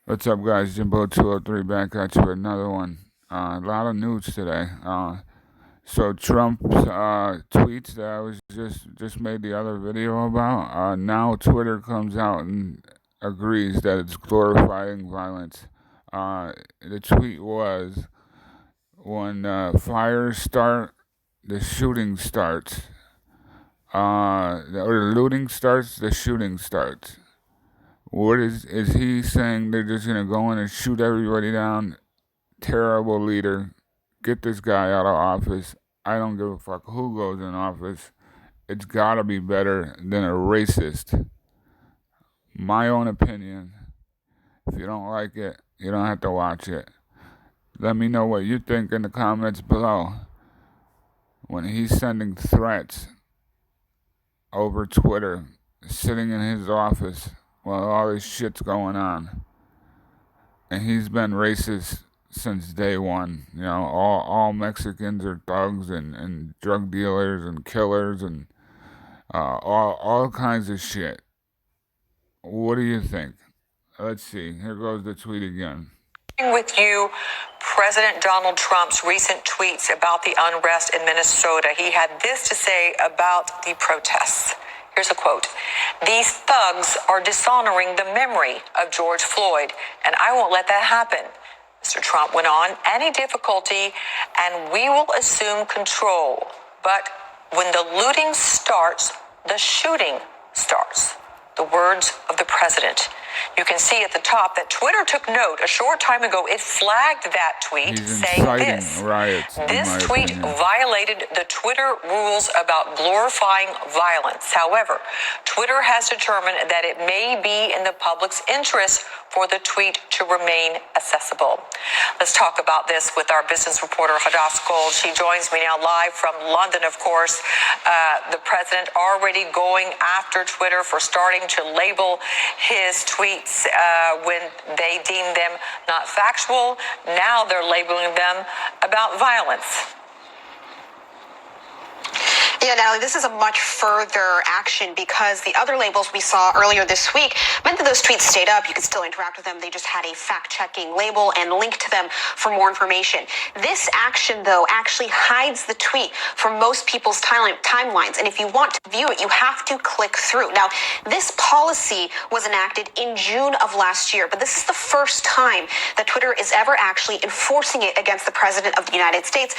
What's up, guys? Jimbo 203 back at you with another one. A lot of news today. So Trump's tweets that I was just made the other video about. Now Twitter comes out and agrees that it's glorifying violence. The tweet was, when fires start, the shooting starts. Or the looting starts, the shooting starts. What is he saying? They're just gonna go in and shoot everybody down? Terrible leader. Get this guy out of office. I don't give a fuck who goes in office. It's gotta be better than a racist. My own opinion. If you don't like it, you don't have to watch it. Let me know what you think in the comments below. When he's sending threats over Twitter, sitting in his office while all this shit's going on. And he's been racist since day one. You know, all Mexicans are thugs and drug dealers and killers and all kinds of shit. What do you think? Let's see. Here goes the tweet again. With you, President Donald Trump's recent tweets about the unrest in Minnesota. He had this to say about the protests. Here's a quote. "These thugs are dishonoring the memory of George Floyd, and I won't let that happen." Mr. Trump went on, "Any difficulty, and we will assume control. But when the looting starts, the shooting starts." The words of the president. You can see at the top that Twitter took note a short time ago. It flagged that tweet saying this. Riots, this tweet violated the Twitter rules about glorifying violence. However, Twitter has determined that it may be in the public's interest for the tweet to remain accessible. Let's talk about this with our business reporter, Hadass Gold. She joins me now live from London, of course. The president already going after Twitter for starting to label his tweets when they deem them not factual. Now they're labeling them about violence. Yeah, Natalie, this is a much further action because the other labels we saw earlier this week meant that those tweets stayed up. You could still interact with them. They just had a fact-checking label and link to them for more information. This action, though, actually hides the tweet from most people's timelines. And if you want to view it, you have to click through. Now, this policy was enacted in June of last year, but this is the first time that Twitter is ever actually enforcing it against the president of the United States,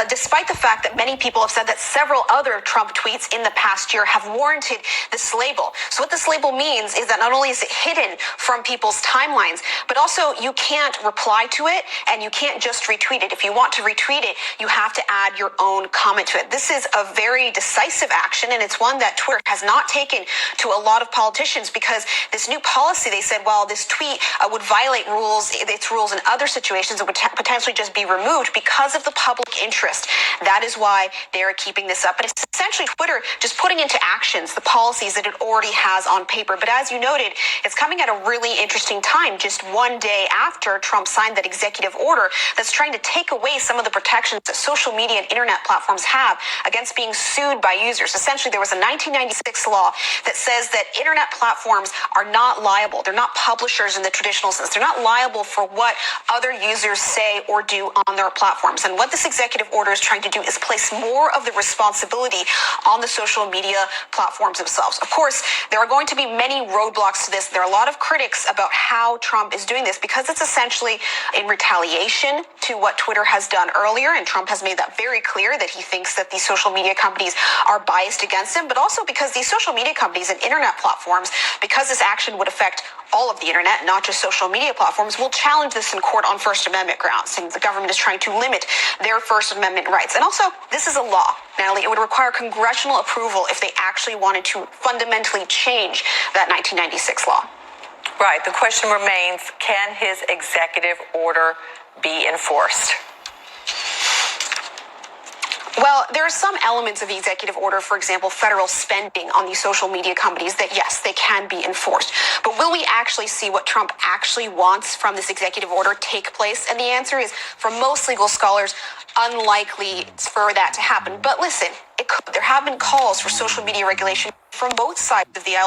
despite the fact that many people have said that several other Trump tweets in the past year have warranted this label. So what this label means is that not only is it hidden from people's timelines, but also you can't reply to it and you can't just retweet it. If you want to retweet it, you have to add your own comment to it. This is a very decisive action, and it's one that Twitter has not taken to a lot of politicians because this new policy, they said, well, this tweet would violate its rules in other situations. It would potentially just be removed because of the public interest. That is why they're keeping this up. But it's essentially Twitter just putting into actions the policies that it already has on paper. But as you noted, it's coming at a really interesting time, just one day after Trump signed that executive order that's trying to take away some of the protections that social media and internet platforms have against being sued by users. Essentially, there was a 1996 law that says that internet platforms are not liable. They're not publishers in the traditional sense. They're not liable for what other users say or do on their platforms. And what this executive order is trying to do is place more of the responsibility on the social media platforms themselves. Of course, there are going to be many roadblocks to this. There are a lot of critics about how Trump is doing this because it's essentially in retaliation to what Twitter has done earlier, and Trump has made that very clear that he thinks that these social media companies are biased against him, but also because these social media companies and internet platforms, because this action would affect all of the internet, not just social media platforms, will challenge this in court on First Amendment grounds, saying the government is trying to limit their First Amendment rights. And also, this is a law. Natalie, it would require congressional approval if they actually wanted to fundamentally change that 1996 law. Right. The question remains, can his executive order be enforced? Well, there are some elements of the executive order, for example, federal spending on these social media companies that, yes, they can be enforced. But will we actually see what Trump actually wants from this executive order take place? And the answer is, for most legal scholars, unlikely for that to happen. But listen, it could. There have been calls for social media regulation from both sides of the aisle.